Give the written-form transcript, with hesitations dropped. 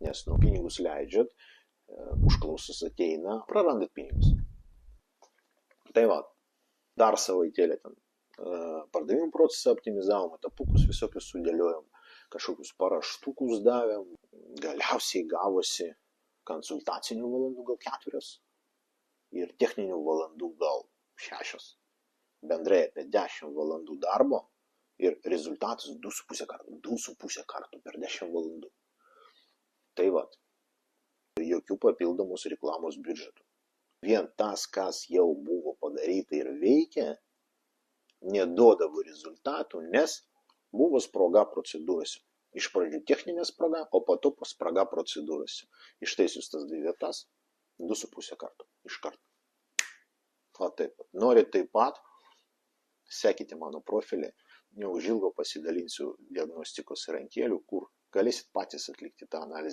Nes pinigus leidžiat, užklausas ateina, prarandat pinigus. Tai va, dar savaitėlę ten pardavimų procesą optimizavom, etapukus visokius sudėliojom, kažkokius paraštukus davėm, galiausiai gavosi konsultacinių valandų gal 4 ir techninių valandų gal 6. Bendrai apie 10 valandų darbo ir rezultatas 2,5 kartų per 10 valandų. Tai va, jokių papildomos reklamos biudžetų. Vien tas, kas jau buvo padaryta ir veikia, neduodavo rezultatų, nes buvo spraga procedūrose. Iš pradžių techninė spraga, o po to spraga procedūrose. Ištaisius tas 2 vietas 2,5 kartų iš karto. O taip pat. Norit taip pat, sekite mano profilį, neužilgo pasidalinsiu diagnostikos įrankėlių, kur galėsit patys atlikti tą analizę.